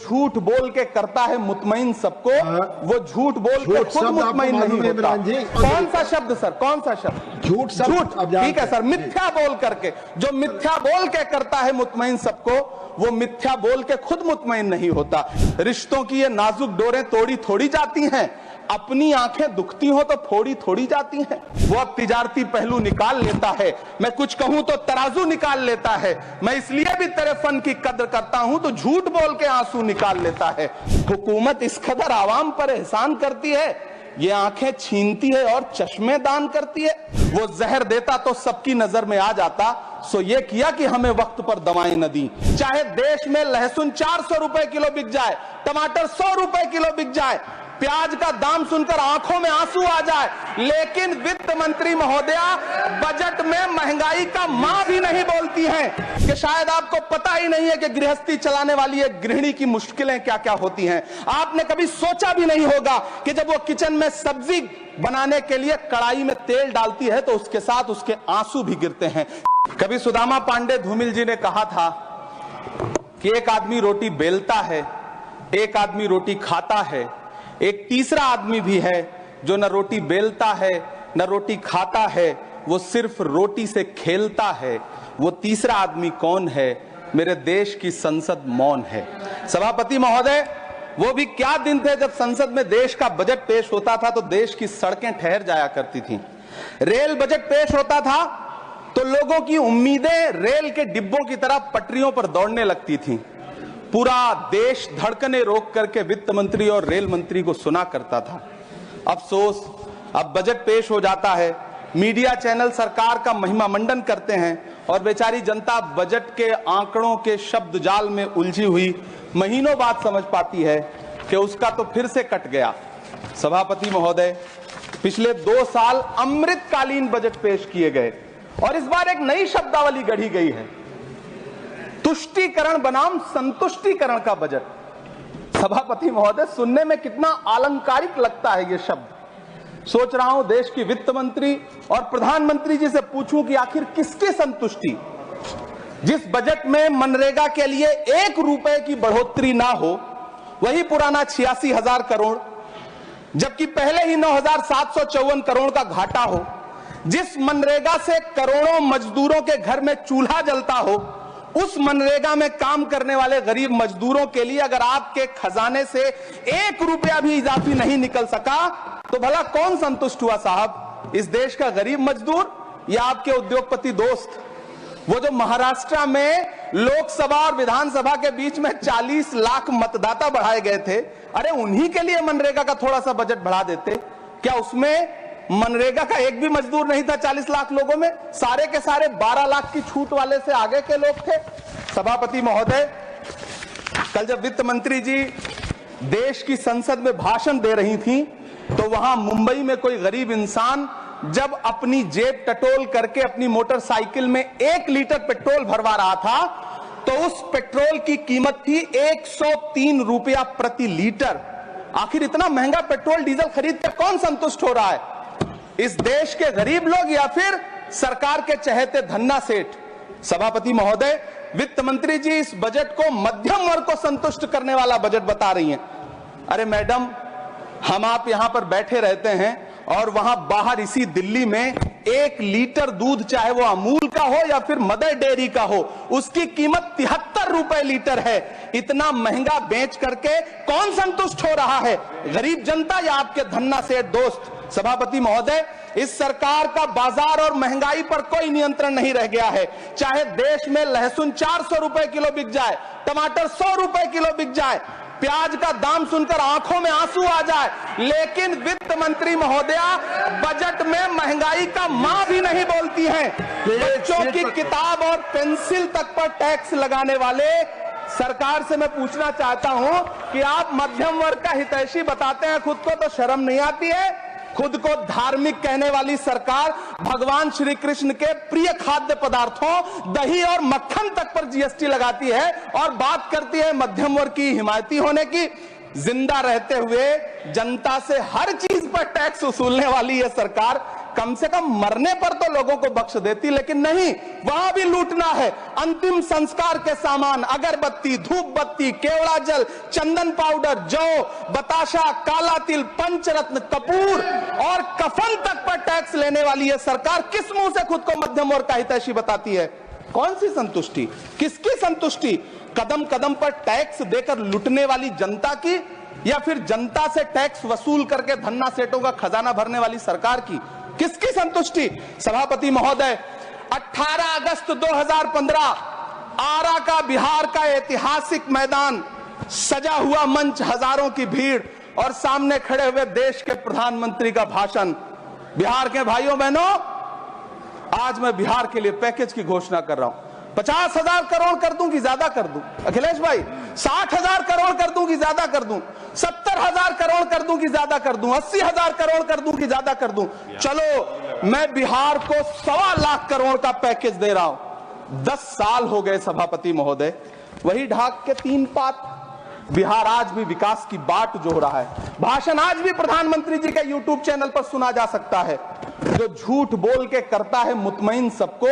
झूठ बोल के करता है मुतमईन सबको, वो झूठ बोल के खुद मुतमईन नहीं होता। कौन सा शब्द सर, कौन सा शब्द? झूठ। ठीक है सर, मिथ्या बोल करके, जो मिथ्या बोल के करता है मुतमईन सबको, वो मिथ्या बोल के खुद मुतमईन नहीं होता। रिश्तों की ये नाजुक डोरें तोड़ी थोड़ी जाती हैं, अपनी आंखें दुखती हो तो फोड़ी थोड़ी जाती हैं। वो अब तिजारती पहलू निकाल लेता है, मैं कुछ कहूं तो तराजू निकाल लेता है। मैं इसलिए भी तेरे फन की कद्र करता हूं तो झूठ बोल के आंसू निकाल लेता है। हुकूमत इस कदर आवाम पर एहसान करती है, ये आंखें छीनती है और चश्मे दान करती है। वो जहर देता तो सबकी नजर में आ जाता, सो ये किया कि हमें वक्त पर दवाएं न दी। चाहे देश में लहसुन 400 रुपए किलो बिक जाए, टमाटर 100 रुपए किलो बिक जाए, प्याज का दाम सुनकर आंखों में आंसू आ जाए, लेकिन वित्त मंत्री महोदया बजट में महंगाई का मां भी नहीं बोलती हैं कि शायद आपको पता ही नहीं है कि गृहस्थी चलाने वाली एक गृहिणी की मुश्किलें क्या क्या होती हैं। आपने कभी सोचा भी नहीं होगा कि जब वो किचन में सब्जी बनाने के लिए कढ़ाई में तेल डालती है तो उसके साथ उसके आंसू भी गिरते हैं। कभी सुदामा पांडे धूमिल जी ने कहा था कि एक आदमी रोटी बेलता है, एक आदमी रोटी खाता है, एक तीसरा आदमी भी है जो न रोटी बेलता है न रोटी खाता है, वो सिर्फ रोटी से खेलता है। वो तीसरा आदमी कौन है? मेरे देश की संसद मौन है। सभापति महोदय, वो भी क्या दिन थे जब संसद में देश का बजट पेश होता था तो देश की सड़कें ठहर जाया करती थीं। रेल बजट पेश होता था तो लोगों की उम्मीदें रेल के डिब्बों की तरह पटरियों पर दौड़ने लगती थीं। पूरा देश धड़कने रोक करके वित्त मंत्री और रेल मंत्री को सुना करता था। अफसोस, अब बजट पेश हो जाता है, मीडिया चैनल सरकार का महिमा मंडन करते हैं और बेचारी जनता बजट के आंकड़ों के शब्द जाल में उलझी हुई महीनों बाद समझ पाती है कि उसका तो फिर से कट गया। सभापति महोदय, पिछले 2 साल अमृतकालीन बजट पेश किए गए और इस बार एक नई शब्दावली गढ़ी गई है, तुष्टीकरण बनाम संतुष्टीकरण का बजट। सभापति महोदय, सुनने में कितना अलंकारिक लगता है ये शब्द। सोच रहा हूं देश की वित्त मंत्री और प्रधानमंत्री जी से पूछूं कि आखिर किसकी संतुष्टि? जिस बजट में मनरेगा के लिए 1 रुपए की बढ़ोतरी ना हो, वही पुराना 86,000 करोड़, जबकि पहले ही 9,754 करोड़ का घाटा हो, जिस मनरेगा से करोड़ों मजदूरों के घर में चूल्हा जलता हो, उस मनरेगा में काम करने वाले गरीब मजदूरों के लिए अगर आपके खजाने से 1 रुपया भी इजाफी नहीं निकल सका तो भला कौन संतुष्ट हुआ साहब? इस देश का गरीब मजदूर या आपके उद्योगपति दोस्त? वो जो महाराष्ट्र में लोकसभा और विधानसभा के बीच में 40 लाख मतदाता बढ़ाए गए थे, अरे उन्हीं के लिए मनरेगा का थोड़ा सा बजट बढ़ा देते। क्या उसमें मनरेगा का एक भी मजदूर नहीं था 40 लाख लोगों में? सारे के सारे 12 लाख की छूट वाले से आगे के लोग थे। सभापति महोदय, कल जब वित्त मंत्री जी देश की संसद में भाषण दे रही थी तो वहां मुंबई में कोई गरीब इंसान जब अपनी जेब टटोल करके अपनी मोटरसाइकिल में 1 लीटर पेट्रोल भरवा रहा था तो उस पेट्रोल की कीमत थी 103 रुपया प्रति लीटर। आखिर इतना महंगा पेट्रोल डीजल खरीद कर कौन संतुष्ट हो रहा है? इस देश के गरीब लोग या फिर सरकार के चहेते धन्ना सेठ? सभापति महोदय, वित्त मंत्री जी इस बजट को मध्यम वर्ग को संतुष्ट करने वाला बजट बता रही हैं। अरे मैडम, हम आप यहां पर बैठे रहते हैं और वहां बाहर इसी दिल्ली में 1 लीटर दूध, चाहे वो अमूल का हो या फिर मदर डेयरी का हो, उसकी कीमत 73 रुपए लीटर है। इतना महंगा बेच करके कौन संतुष्ट हो रहा है? गरीब जनता या आपके धन्ना सेठ दोस्त? सभापति महोदय, इस सरकार का बाजार और महंगाई पर कोई नियंत्रण नहीं रह गया है। चाहे देश में लहसुन 400 रुपए किलो बिक जाए, टमाटर 100 रुपए किलो बिक जाए, प्याज का दाम सुनकर आंखों में आंसू आ जाए, लेकिन वित्त मंत्री महोदया बजट में महंगाई का मां भी नहीं बोलती हैं। बच्चों की किताब और पेंसिल तक पर टैक्स लगाने वाले सरकार से मैं पूछना चाहता हूं कि आप मध्यम वर्ग का हितैषी बताते हैं खुद को, तो शर्म नहीं आती है? खुद को धार्मिक कहने वाली सरकार भगवान श्री कृष्ण के प्रिय खाद्य पदार्थों दही और मक्खन तक पर जीएसटी लगाती है और बात करती है मध्यम वर्ग की हिमायती होने की। जिंदा रहते हुए जनता से हर चीज पर टैक्स वसूलने वाली यह सरकार कम से कम मरने पर तो लोगों को बख्श देती, लेकिन नहीं, वहां भी लूटना है। अंतिम संस्कार के सामान, अगरबत्ती, धूप बत्ती, केवड़ा जल, चंदन पाउडर, जौ, बताशा, काला तिल, पंचरत्न, कपूर और कफन तक पर टैक्स लेने वाली है सरकार। किस मुंह से खुद को मध्यम वर्ग का हितैषी बताती है? कौन सी संतुष्टि, किसकी संतुष्टि? कदम कदम पर टैक्स देकर लुटने वाली जनता की, या फिर जनता से टैक्स वसूल करके धन्ना सेठों का खजाना भरने वाली सरकार की? किसकी संतुष्टि? सभापति महोदय, 18 अगस्त 2015 आरा का, बिहार का ऐतिहासिक मैदान, सजा हुआ मंच, हजारों की भीड़ और सामने खड़े हुए देश के प्रधानमंत्री का भाषण। बिहार के भाइयों बहनों, आज मैं बिहार के लिए पैकेज की घोषणा कर रहा हूं। 50,000 करोड़ कर दूं कि ज्यादा कर दूं? अखिलेश भाई, 60,000 करोड़ कर दूं कि ज्यादा कर दूं? 70,000 करोड़ कर दूं कि ज्यादा कर दूं? 80,000 करोड़ कर दूं कि ज्यादा कर दूं? चलो, मैं बिहार को 1.25 लाख करोड़ का पैकेज दे रहा हूं। 10 साल हो गए सभापति महोदय, वही ढाक के 3 पात। बिहार आज भी विकास की बाट जो रहा है। भाषण आज भी प्रधानमंत्री जी के यूट्यूब चैनल पर सुना जा सकता है। जो झूठ बोल के करता है मुतमईन सबको,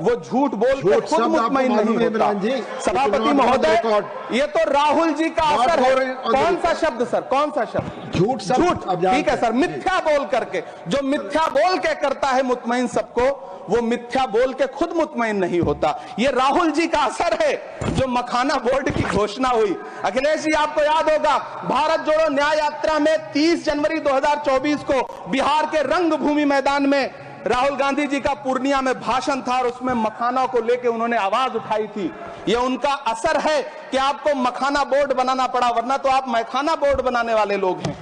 वो झूठ बोल के खुद मुतमईन नहीं होता। सभापति महोदय, ये तो राहुल जी का असर है। कौन सा शब्द सर, कौन सा शब्द? झूठ। झूठ, ठीक है सर। मिथ्या बोल करके, जो मिथ्या बोल के करता है मुतमईन सबको, वो मिथ्या बोल के खुद मुतमईन नहीं होता। ये राहुल जी का असर है। जो मखाना बोर्ड की घोषणा हुई, अखिलेश जी आपको याद होगा, भारत जोड़ो न्याय यात्रा में 30 जनवरी 2024 को बिहार के रंगभूमि मैदान में राहुल गांधी जी का पूर्णिया में भाषण था और उसमें मखाना को लेकर उन्होंने आवाज उठाई थी। ये उनका असर है कि आपको मखाना बोर्ड बनाना पड़ा, वरना तो आप मैखाना बोर्ड बनाने वाले लोग हैं।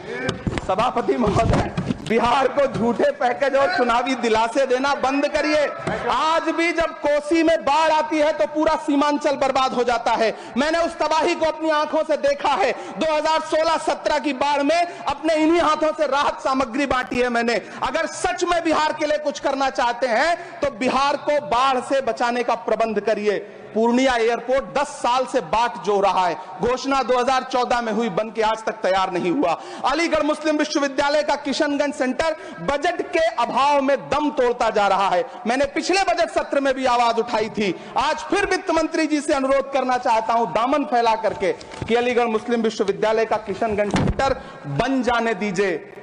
सभापति महोदय, बिहार को झूठे पैकेज और चुनावी दिलासे देना बंद करिए। आज भी जब कोसी में बाढ़ आती है तो पूरा सीमांचल बर्बाद हो जाता है। मैंने उस तबाही को अपनी आंखों से देखा है। 2016-17 की बाढ़ में अपने इन्हीं हाथों से राहत सामग्री बांटी है मैंने। अगर सच में बिहार के लिए कुछ करना चाहते हैं तो बिहार को बाढ़ से बचाने का प्रबंध करिए। पूर्णिया एयरपोर्ट 10 साल से बाट जो रहा है। घोषणा 2014 में हुई, बन के आज तक तैयार नहीं हुआ। अलीगढ़ मुस्लिम विश्वविद्यालय का किशनगंज सेंटर बजट के अभाव में दम तोड़ता जा रहा है। मैंने पिछले बजट सत्र में भी आवाज उठाई थी। आज फिर वित्त मंत्री जी से अनुरोध करना चाहता हूं, दामन फैला करके, कि अलीगढ़ मुस्लिम विश्वविद्यालय का किशनगंज सेंटर बन जाने दीजिए।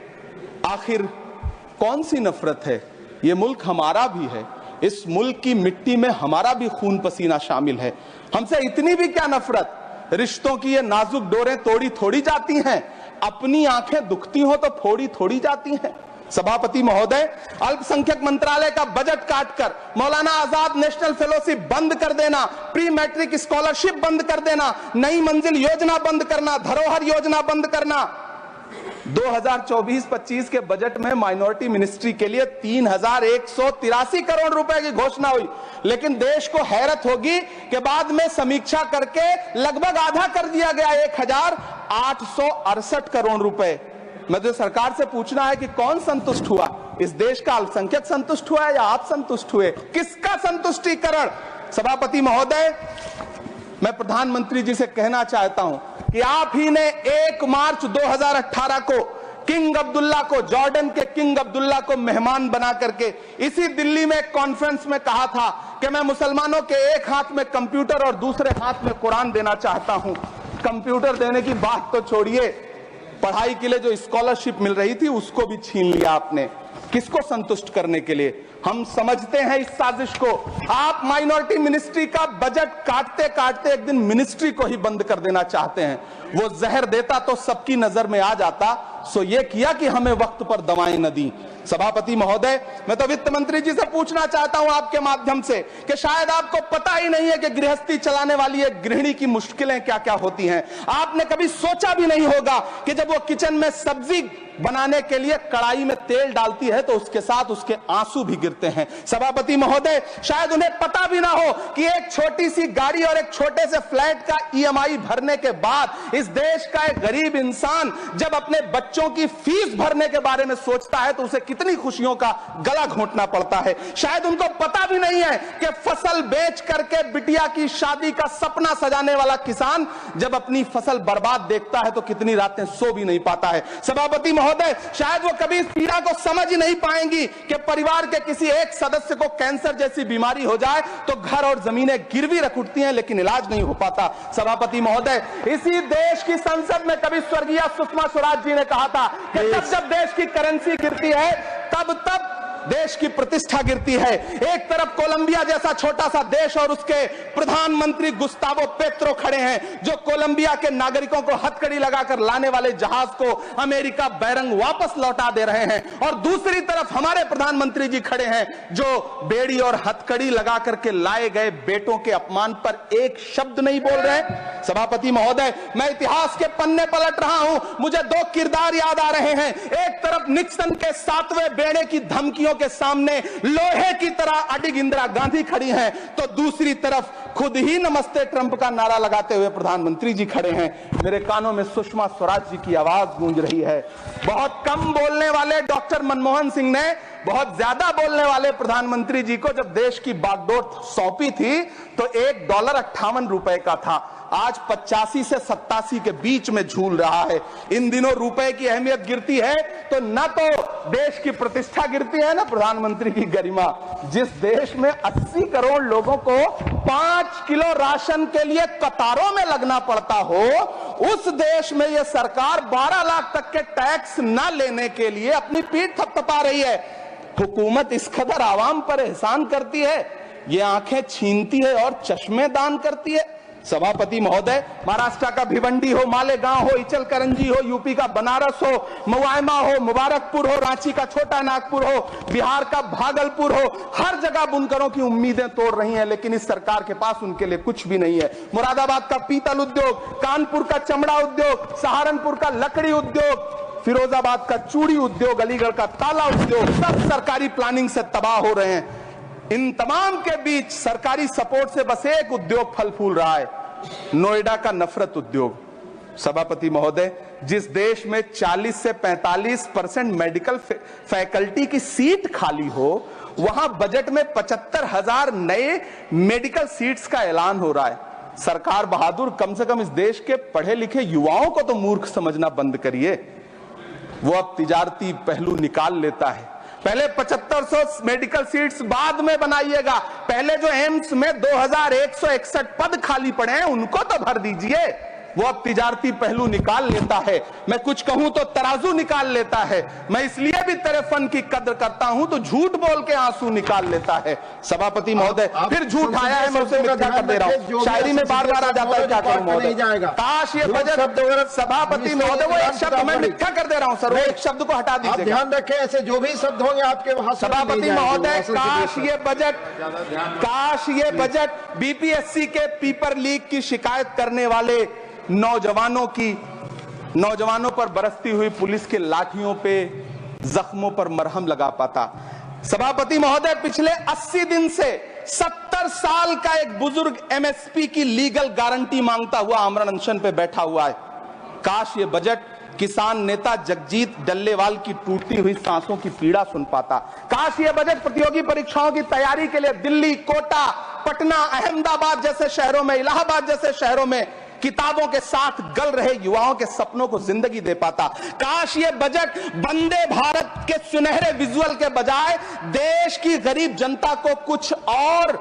आखिर कौन सी नफरत है? ये मुल्क हमारा भी है। इस मुल्क की मिट्टी में हमारा भी खून पसीना शामिल है। हमसे इतनी भी क्या नफरत? रिश्तों की ये नाजुक डोरें तोड़ी थोड़ी जाती हैं। अपनी आंखें दुखती हो तो फोड़ी थोड़ी जाती हैं। सभापति महोदय, अल्पसंख्यक मंत्रालय का बजट काटकर मौलाना आजाद नेशनल फेलोशिप बंद कर देना, प्री मैट्रिक स्कॉलरशिप बंद कर देना, नई मंजिल योजना बंद करना, धरोहर योजना बंद करना। 2024-25 के बजट में माइनॉरिटी मिनिस्ट्री के लिए 3,183 करोड़ रुपए की घोषणा हुई, लेकिन देश को हैरत होगी कि बाद में समीक्षा करके लगभग आधा कर दिया गया, 1,868 करोड़ रुपए। मुझे सरकार से पूछना है कि कौन संतुष्ट हुआ? इस देश का अल्पसंख्यक संतुष्ट हुआ या आप संतुष्ट हुए? किसका संतुष्टिकरण? सभापति महोदय, मैं प्रधानमंत्री जी से कहना चाहता हूं कि आप ही ने 1 मार्च 2018 को किंग अब्दुल्ला को, जॉर्डन के किंग अब्दुल्ला को मेहमान बना करके इसी दिल्ली में एक कॉन्फ्रेंस में कहा था कि मैं मुसलमानों के एक हाथ में कंप्यूटर और दूसरे हाथ में कुरान देना चाहता हूं। कंप्यूटर देने की बात तो छोड़िए, पढ़ाई के लिए जो स्कॉलरशिप मिल रही थी उसको भी छीन लिया आपने। किसको संतुष्ट करने के लिए? हम समझते हैं इस साजिश को। आप माइनॉरिटी मिनिस्ट्री का बजट काटते काटते एक दिन मिनिस्ट्री को ही बंद कर देना चाहते हैं। वो जहर देता तो सबकी नजर में आ जाता, सो ये किया कि हमें वक्त पर दवाएं न दी। सभापति महोदय, मैं तो वित्त मंत्री जी से पूछना चाहता हूं आपके माध्यम से कि शायद आपको पता ही नहीं है कि गृहस्थी चलाने वाली एक गृहिणी की मुश्किलें क्या क्या होती हैं। आपने कभी सोचा भी नहीं होगा कि जब वो किचन में सब्जी बनाने के लिए कढ़ाई में तेल डालती है तो उसके साथ उसके आंसू भी गिरते हैं। सभापति महोदय, शायद उन्हें पता भी ना हो कि एक छोटी सी गाड़ी और एक छोटे से फ्लैट का EMI भरने के बाद इस देश का एक गरीब इंसान जब अपने बच्चों की फीस भरने के बारे में सोचता है तो उसे कितनी खुशियों का गला घोंटना पड़ता है। शायद उनको पता भी नहीं है कि फसल बेच करके बिटिया की शादी का सपना सजाने वाला किसान जब अपनी फसल बर्बाद देखता है तो कितनी रातें सो भी नहीं पाता है। सभापति महोदय, शायद वो कभी इस पीड़ा को समझ ही नहीं पाएंगी कि परिवार के किसी एक सदस्य को कैंसर जैसी बीमारी हो जाए तो घर और जमीनें गिरवी रख उठती हैं, लेकिन इलाज नहीं हो पाता। सभापति महोदय, इसी देश की संसद में कभी स्वर्गीय सुषमा स्वराज जी ने कहा था कि जब देश की करेंसी गिरती है तब देश की प्रतिष्ठा गिरती है। एक तरफ कोलंबिया जैसा छोटा सा देश और उसके प्रधानमंत्री गुस्तावो पेत्रो खड़े हैं, जो कोलंबिया के नागरिकों को हथकड़ी लगाकर लाने वाले जहाज को अमेरिका बैरंग वापस लौटा दे रहे हैं, और दूसरी तरफ हमारे प्रधानमंत्री जी खड़े हैं जो बेड़ी और हथकड़ी लगा करके लाए गए बेटों के अपमान पर एक शब्द नहीं बोल रहे। सभापति महोदय, मैं इतिहास के पन्ने पलट रहा हूं, मुझे दो किरदार याद आ रहे हैं। एक तरफ निक्सन के 7वें बेड़े की धमकियों के सामने लोहे की तरह अडिग इंदिरा गांधी खड़ी हैं, तो दूसरी तरफ खुद ही नमस्ते ट्रंप का नारा लगाते हुए प्रधानमंत्री जी खड़े हैं। मेरे कानों में सुषमा स्वराज जी की आवाज गूंज रही है। बहुत कम बोलने वाले डॉक्टर मनमोहन सिंह ने बहुत ज्यादा बोलने वाले प्रधानमंत्री जी को जब देश की बागडोर सौंपी थी तो $1 58 का था, आज 85 से 87 के बीच में झूल रहा है। इन दिनों रुपए की अहमियत गिरती है तो न तो देश की प्रतिष्ठा गिरती है, ना प्रधानमंत्री की गरिमा। जिस देश में 80 करोड़ लोगों को 5 किलो राशन के लिए कतारों में लगना पड़ता हो, उस देश में यह सरकार 12 लाख तक के टैक्स न लेने के लिए अपनी पीठ थपथपा रही है। हुकूमत इस कदर आवाम पर एहसान करती है, ये आंखें छीनती है और चश्मे दान करती है। सभापति महोदय, महाराष्ट्र का भिवंडी हो, मालेगांव हो, इचल करंजी हो, यूपी का बनारस हो, मुआयमा हो, मुबारकपुर हो, रांची का छोटा नागपुर हो, बिहार का भागलपुर हो, हर जगह बुनकरों की उम्मीदें तोड़ रही हैं, लेकिन इस सरकार के पास उनके लिए कुछ भी नहीं है। मुरादाबाद का पीतल उद्योग, कानपुर का चमड़ा उद्योग, सहारनपुर का लकड़ी उद्योग, फिरोजाबाद का चूड़ी उद्योग, अलीगढ़ का ताला उद्योग, सब सरकारी प्लानिंग से तबाह हो रहे हैं। इन तमाम के बीच सरकारी सपोर्ट से बस एक उद्योग फल फूल रहा है, नोएडा का नफरत उद्योग। सभापति महोदय, जिस देश में 40 से 45% मेडिकल फैकल्टी की सीट खाली हो, वहां बजट में 75,000 नए मेडिकल सीट्स का ऐलान हो रहा है। सरकार बहादुर, कम से कम इस देश के पढ़े लिखे युवाओं को तो मूर्ख समझना बंद करिए। वो अब तिजारती पहलू निकाल लेता है। पहले 7500 मेडिकल सीट्स बाद में बनाइएगा, पहले जो एम्स में 2161 पद खाली पड़े हैं उनको तो भर दीजिए। वो अब तिजारती पहलू निकाल लेता है। मैं कुछ कहूं तो तराजू निकाल लेता है। मैं इसलिए भी तेरे फन की कद्र करता हूं तो झूठ बोल के आंसू निकाल लेता है। सभापति महोदय, फिर झूठ आया है, मैं उसे मिथ्या कर दे रहा हूं। शायरी में बार बार आ जाता है, क्या करूं महोदय। काश ये बजट, सभापति महोदय, वो एक शब्द मैं मिथ्या कर दे रहा हूं सर, वो एक शब्द को हटा दीजिए। ध्यान रखें, ऐसे जो भी शब्द होंगे आपके वहां। सभापति महोदय, काश ये बजट बीपीएससी के पेपर लीक की शिकायत करने वाले नौजवानों पर बरसती हुई पुलिस के लाठियों पे, जख्मों पर मरहम लगा पाता। सभापति महोदय, पिछले 80 दिन से 70 साल का एक बुजुर्ग एमएसपी की लीगल गारंटी मांगता हुआ आमरण अनशन पे बैठा हुआ है। काश ये बजट किसान नेता जगजीत डल्लेवाल की टूटती हुई सांसों की पीड़ा सुन पाता। काश ये बजट प्रतियोगी परीक्षाओं की तैयारी के लिए दिल्ली, कोटा, पटना, अहमदाबाद जैसे शहरों में, इलाहाबाद जैसे शहरों में किताबों के साथ गल रहे युवाओं के सपनों को जिंदगी दे पाता। काश ये बजट वंदे भारत के सुनहरे विजुअल के बजाय देश की गरीब जनता को कुछ और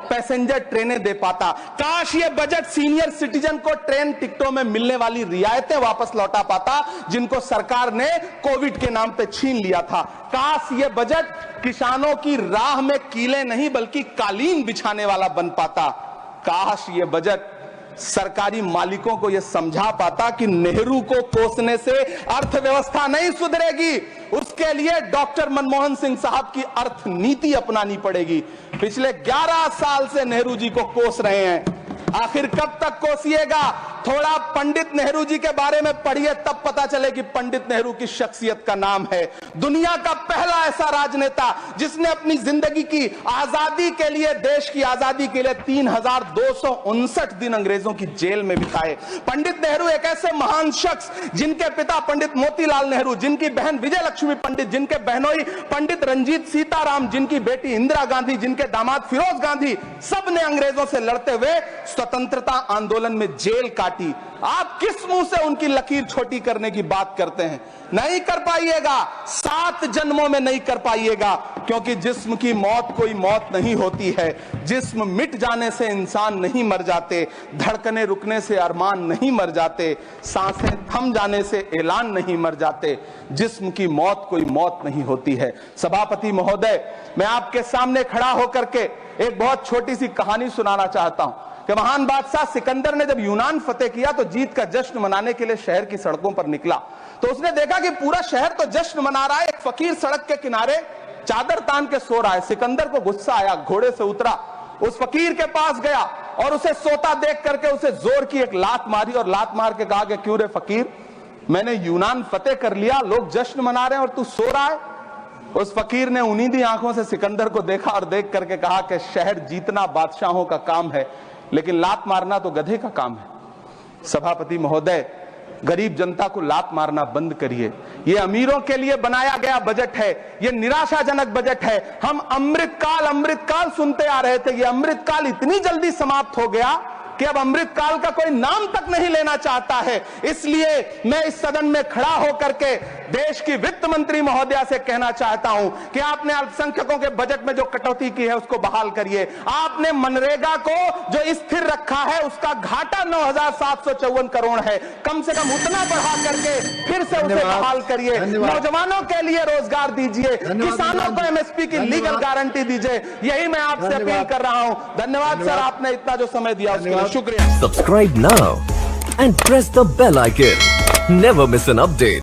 पैसेंजर ट्रेनें दे पाता। काश ये बजट सीनियर सिटीजन को ट्रेन टिकटों में मिलने वाली रियायतें वापस लौटा पाता, जिनको सरकार ने कोविड के नाम पे छीन लिया था। काश ये बजट किसानों की राह में कीले नहीं बल्कि कालीन बिछाने वाला बन पाता। काश ये बजट सरकारी मालिकों को यह समझा पाता कि नेहरू को कोसने से अर्थव्यवस्था नहीं सुधरेगी, उसके लिए डॉक्टर मनमोहन सिंह साहब की अर्थ नीति अपनानी पड़ेगी। पिछले 11 साल से नेहरू जी को कोस रहे हैं, आखिर कब तक कोसिएगा? थोड़ा पंडित नेहरू जी के बारे में पढ़िए, तब पता चले कि पंडित नेहरू की शख्सियत का नाम है। दुनिया का पहला ऐसा राजनेता जिसने अपनी जिंदगी की आजादी के लिए, देश की आजादी के लिए 3259 दिन अंग्रेजों की जेल में बिताए। पंडित नेहरू एक ऐसे महान शख्स जिनके पिता पंडित मोतीलाल नेहरू, जिनकी बहन विजय लक्ष्मी पंडित, जिनके बहनोई पंडित रंजीत सीताराम, जिनकी बेटी इंदिरा गांधी, जिनके दामाद फिरोज गांधी, सब ने अंग्रेजों से लड़ते हुए स्वतंत्रता आंदोलन में जेल काटी। काटी। आप किस मुंह से उनकी लकीर छोटी करने की बात करते हैं? नहीं कर पाइएगा, 7 जन्मों में नहीं कर पाइएगा, क्योंकि जिस्म की मौत कोई मौत नहीं होती है। जिस्म मिट जाने से इंसान नहीं मर जाते, धड़कने रुकने से अरमान नहीं मर जाते, सांसें थम जाने से ऐलान नहीं मर जाते। जिस्म की मौत कोई मौत नहीं होती है। सभापति महोदय, मैं आपके सामने खड़ा होकर के एक बहुत छोटी सी कहानी सुनाना चाहता हूं कि महान बादशाह सिकंदर ने जब यूनान फतेह किया तो जीत का जश्न मनाने के लिए शहर की सड़कों पर निकला। तो उसने देखा कि पूरा शहर तो जश्न मना रहा है, एक फकीर सड़क के किनारे चादर तान के सो रहा है। सिकंदर को गुस्सा आया, घोड़े से उतरा, उस फकीर के पास गया और उसे सोता देख करके उसे जोर की एक लात मारी और लात मार के कहा कि क्यों रे फकीर, मैंने यूनान फतेह कर लिया, लोग जश्न मना रहे हैं और तू सो रहा है। उस फकीर ने उन्नीदी आंखों से सिकंदर को देखा और देख करके कहा कि शहर जीतना बादशाहों का काम है, लेकिन लात मारना तो गधे का काम है। सभापति महोदय, गरीब जनता को लात मारना बंद करिए। ये अमीरों के लिए बनाया गया बजट है, ये निराशाजनक बजट है। हम अमृतकाल सुनते आ रहे थे, ये अमृतकाल इतनी जल्दी समाप्त हो गया कि अब अमृतकाल का कोई नाम तक नहीं लेना चाहता है। इसलिए मैं इस सदन में खड़ा होकर के देश की वित्त मंत्री महोदया से कहना चाहता हूं कि आपने अल्पसंख्यकों के बजट में जो कटौती की है उसको बहाल करिए। आपने मनरेगा को जो स्थिर रखा है उसका घाटा 9,754 करोड़ है, कम से कम उतना बढ़ा करके फिर से उसे बहाल करिए। नौजवानों के लिए रोजगार दीजिए, किसानों को एमएसपी की लीगल गारंटी दीजिए। यही मैं आपसे अपील कर रहा हूं। धन्यवाद सर, आपने इतना जो समय दिया उसके लिए शुक्रिया। Subscribe now and press the bell icon. Never miss an update.